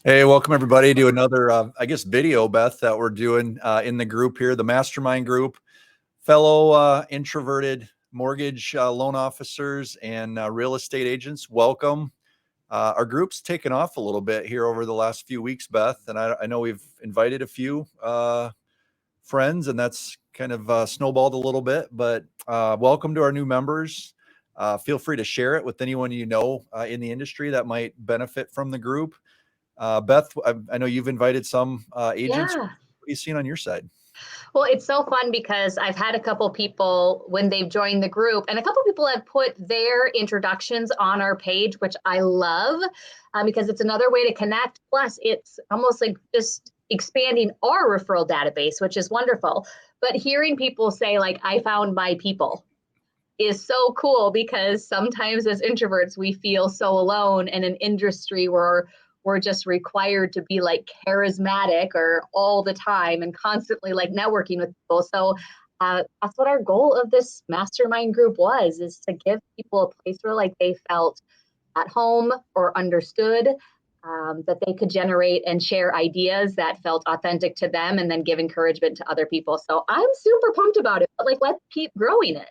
Hey, welcome everybody to another, video, Beth, that we're doing in the group here, the mastermind group. Fellow introverted mortgage loan officers and real estate agents, welcome. Our group's taken off a little bit here over the last few weeks, Beth, and I know we've invited a few friends, and that's kind of snowballed a little bit. But welcome to our new members. Feel free to share it with anyone you know in the industry that might benefit from the group. Beth, I know you've invited some agents. What Yeah. are you seeing on your side? Well, it's so fun because I've had a couple people when they've joined the group, and a couple people have put their introductions on our page, which I love because it's another way to connect. Plus, it's almost like just expanding our referral database, which is wonderful. But hearing people say, like, I found my people is so cool because sometimes as introverts, we feel so alone in an industry where we're just required to be like charismatic or all the time and constantly like networking with people. So that's what our goal of this mastermind group was, is to give people a place where like they felt at home or understood, that they could generate and share ideas that felt authentic to them and then give encouragement to other people. So I'm super pumped about it, but like, let's keep growing it.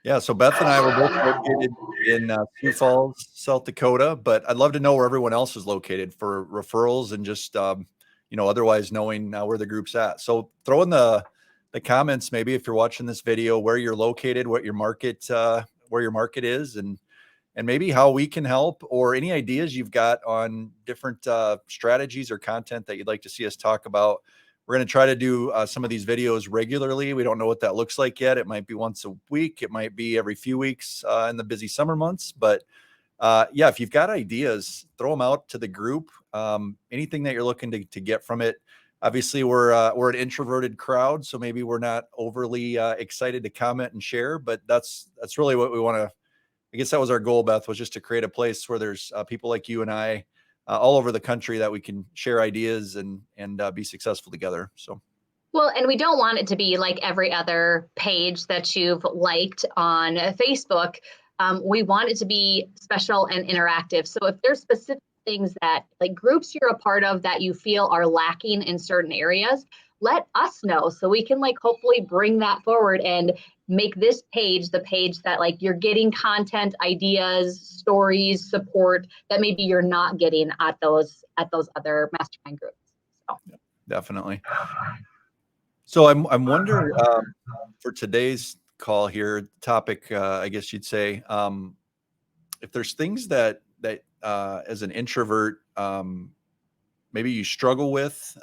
Yeah, so Beth and I were both located in Sioux Falls, South Dakota, but I'd love to know where everyone else is located for referrals and just otherwise knowing where the group's at. So throw in the comments maybe if you're watching this video where you're located, what your market where your market is, and maybe how we can help, or any ideas you've got on different strategies or content that you'd like to see us talk about. We're going to try to do some of these videos regularly. We don't know what that looks like yet. It might be once a week. It might be every few weeks in the busy summer months. But yeah, if you've got ideas, throw them out to the group. Anything that you're looking to get from it. Obviously, we're an introverted crowd, so maybe we're not overly excited to comment and share. But that's really what we want to. I guess that was our goal, Beth, was just to create a place where there's people like you and I all over the country that we can share ideas and be successful together. So, Well, and we don't want it to be like every other page that you've liked on Facebook. We want it to be special and interactive. So if there's specific things that like groups you're a part of that you feel are lacking in certain areas, let us know so we can like hopefully bring that forward and make this page the page that like you're getting content, ideas, stories, support that maybe you're not getting at those other mastermind groups. So. yeah, definitely. So I'm wondering for today's call here topic, I guess you'd say, if there's things that as an introvert maybe you struggle with,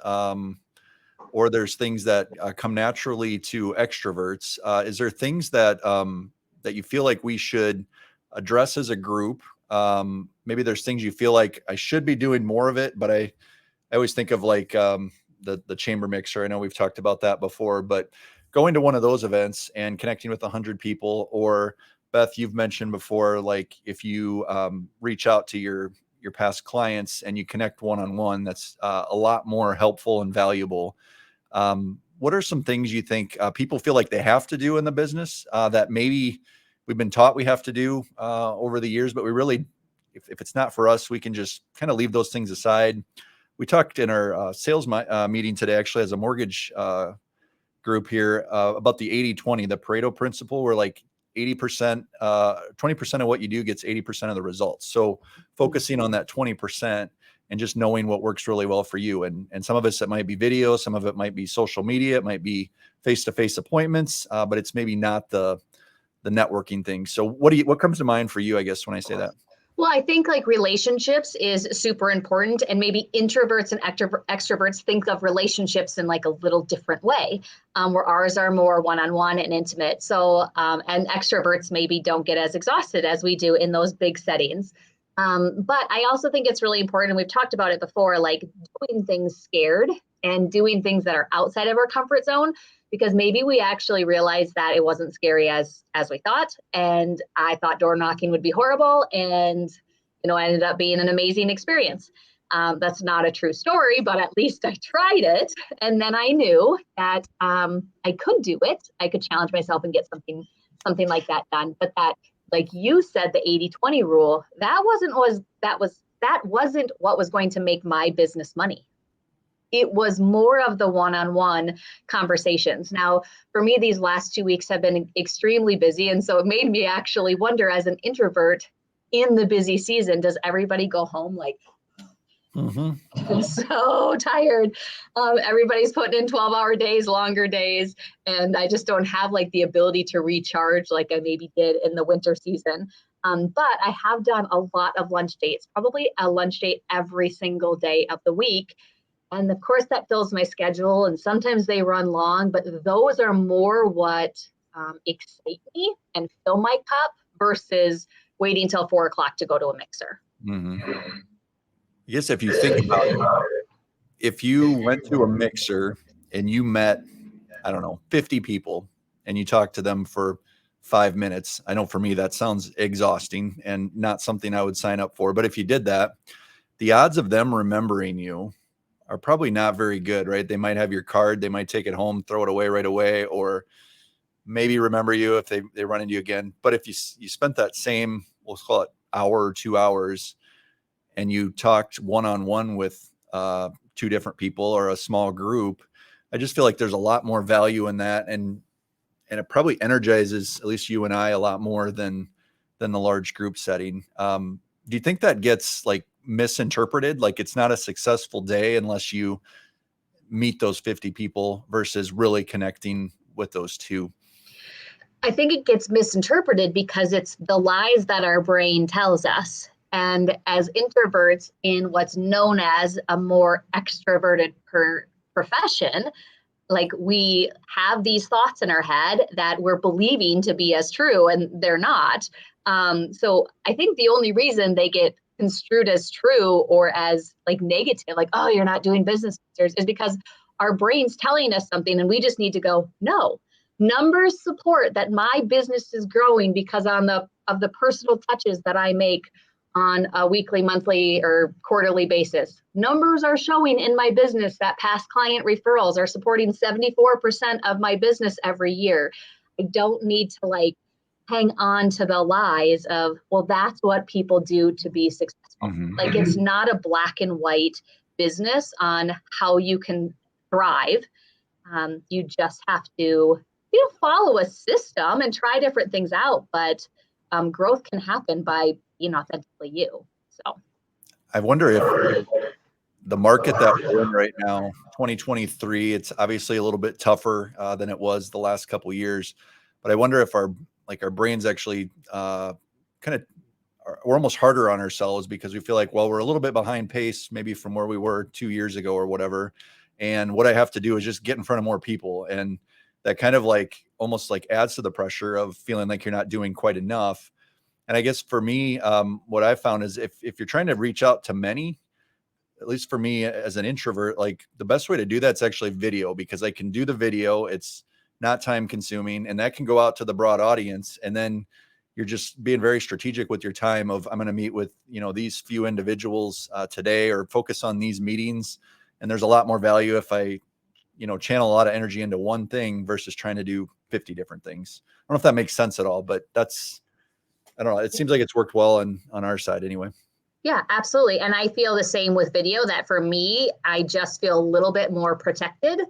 or there's things that come naturally to extroverts. Is there things that you feel like we should address as a group? Maybe there's things you feel like I should be doing more of it, but I always think of like the chamber mixer. I know we've talked about that before, but going to one of those events and connecting with 100 people, or Beth, you've mentioned before, like if you reach out to your past clients and you connect one on one, that's a lot more helpful and valuable. What are some things you think people feel like they have to do in the business that maybe we've been taught we have to do over the years, but we really, if it's not for us, we can just kind of leave those things aside. We talked in our sales meeting today, actually, as a mortgage group here, about the 80-20, the Pareto principle, where like 80%, 20% of what you do gets 80% of the results. So focusing on that 20% and just knowing what works really well for you. And some of us, it might be video, some of it might be social media, it might be face-to-face appointments, but it's maybe not the networking thing. So what comes to mind for you, I guess, when I say that? Well, I think like relationships is super important, and maybe introverts and extroverts think of relationships in like a little different way, where ours are more one-on-one and intimate. So, and extroverts maybe don't get as exhausted as we do in those big settings. But I also think it's really important, and we've talked about it before, like doing things scared and doing things that are outside of our comfort zone, because maybe we actually realized that it wasn't scary as we thought. And I thought door knocking would be horrible, and I ended up being an amazing experience. That's not a true story, but at least I tried it, and then I knew that I could do it. I could challenge myself and get something like that done. But that, like you said, the 80-20 rule, that that wasn't what was going to make my business money. It was more of the one-on-one conversations. Now, for me, these last 2 weeks have been extremely busy. And so it made me actually wonder, as an introvert in the busy season, does everybody go home like, I'm so tired. Everybody's putting in 12-hour days, longer days, and I just don't have like the ability to recharge like I maybe did in the winter season. But I have done a lot of lunch dates, probably a lunch date every single day of the week. And of course, that fills my schedule, and sometimes they run long, but those are more what excite me and fill my cup versus waiting till 4 o'clock to go to a mixer. I guess if you think about it, if you went to a mixer and you met, I don't know, 50 people and you talked to them for 5 minutes, I know for me that sounds exhausting and not something I would sign up for. But if you did that, the odds of them remembering you are probably not very good, right? They might have your card, they might take it home, throw it away right away, or maybe remember you if they run into you again. But if you spent that same, we'll call it hour or 2 hours, and you talked one-on-one with 2 different people or a small group, I just feel like there's a lot more value in that. And it probably energizes at least you and I a lot more than the large group setting. Do you think that gets like misinterpreted? Like it's not a successful day unless you meet those 50 people versus really connecting with those 2? I think it gets misinterpreted because it's the lies that our brain tells us. And as introverts in what's known as a more extroverted profession, like we have these thoughts in our head that we're believing to be as true, and they're not. So I think the only reason they get construed as true or as like negative, like, oh, you're not doing business, is because our brain's telling us something and we just need to go, no. Numbers support that my business is growing because of the personal touches that I make on a weekly, monthly, or quarterly basis. Numbers are showing in my business that past client referrals are supporting 74% of my business every year. I don't need to like hang on to the lies of, well, that's what people do to be successful. Like it's not a black and white business on how you can thrive. You just have to follow a system and try different things out, but growth can happen by being authentically you. So I wonder if the market that we're in right now, 2023, it's obviously a little bit tougher than it was the last couple of years, but I wonder if our brains actually kind of we're almost harder on ourselves because we feel like, well, we're a little bit behind pace, maybe from where we were 2 years ago or whatever. And what I have to do is just get in front of more people. And that kind of like almost like adds to the pressure of feeling like you're not doing quite enough. And I guess for me, what I found is if you're trying to reach out to many, at least for me as an introvert, like the best way to do that's actually video, because I can do the video. It's not time consuming and that can go out to the broad audience. And then you're just being very strategic with your time of, I'm going to meet with, these few individuals today or focus on these meetings. And there's a lot more value if I, channel a lot of energy into one thing versus trying to do 50 different things. I don't know if that makes sense at all, but I don't know. It seems like it's worked well on our side anyway. Yeah, absolutely. And I feel the same with video, that for me, I just feel a little bit more protected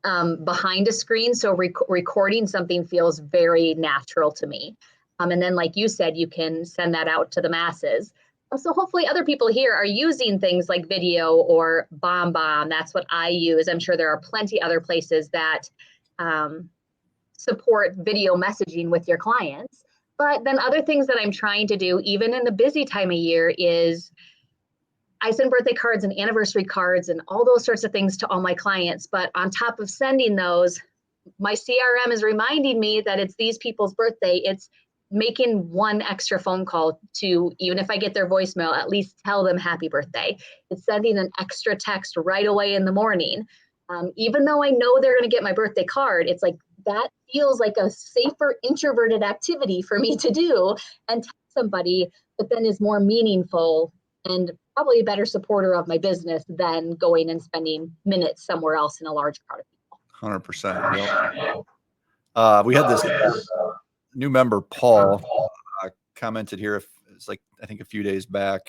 behind a screen. So recording something feels very natural to me. And then, like you said, you can send that out to the masses. So hopefully other people here are using things like video or BombBomb. That's what I use. I'm sure there are plenty other places that support video messaging with your clients. But then other things that I'm trying to do, even in the busy time of year, is I send birthday cards and anniversary cards and all those sorts of things to all my clients. But on top of sending those, my CRM is reminding me that it's these people's birthday. It's making one extra phone call to, even if I get their voicemail, at least tell them happy birthday. It's sending an extra text right away in the morning. Even though I know they're going to get my birthday card, it's like that feels like a safer introverted activity for me to do and tell somebody, but then is more meaningful and probably a better supporter of my business than going and spending minutes somewhere else in a large crowd of people. 100%. Yep. We had this new member, Paul, commented here. It's like, I think a few days back,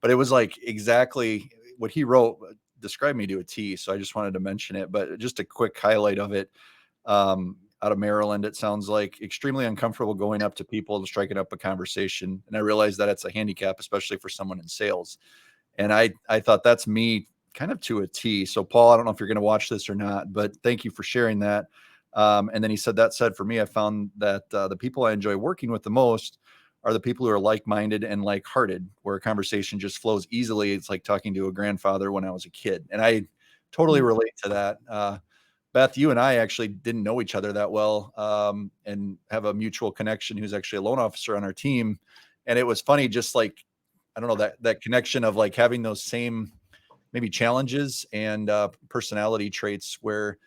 but it was like exactly what he wrote described me to a T. So I just wanted to mention it, but just a quick highlight of it. Out of Maryland, it sounds like extremely uncomfortable going up to people and striking up a conversation. And I realized that it's a handicap, especially for someone in sales. And I thought that's me kind of to a T. So Paul, I don't know if you're going to watch this or not, but thank you for sharing that. And then he said, that said, for me, I found that the people I enjoy working with the most are the people who are like-minded and like-hearted, where a conversation just flows easily. It's like talking to a grandfather when I was a kid. And I totally relate to that. Beth, you and I actually didn't know each other that well, and have a mutual connection who's actually a loan officer on our team. And it was funny, just like, I don't know, that connection of like having those same maybe challenges and personality traits, where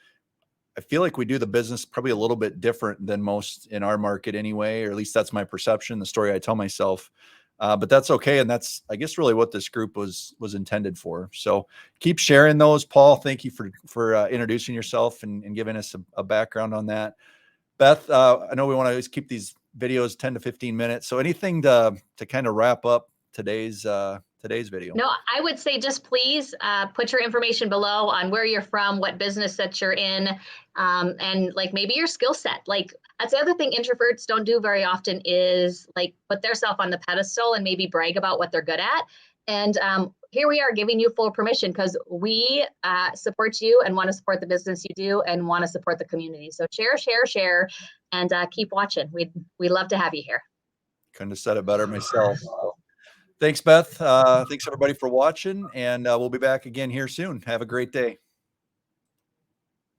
I feel like we do the business probably a little bit different than most in our market anyway, or at least that's my perception, the story I tell myself. But that's okay. And that's, I guess, really what this group was intended for. So keep sharing those. Paul, thank you for introducing yourself and giving us a background on that. Beth, I know we want to always keep these videos 10 to 15 minutes. So anything to kind of wrap up today's video? No, I would say just please put your information below on where you're from, what business that you're in, and like maybe your skill set. Like that's the other thing introverts don't do very often is like put themselves on the pedestal and maybe brag about what they're good at. And here we are giving you full permission because we support you and want to support the business you do and want to support the community. So share, and keep watching. We'd love to have you here. Couldn't have said it better myself. So, thanks, Beth. Thanks everybody for watching, and we'll be back again here soon. Have a great day.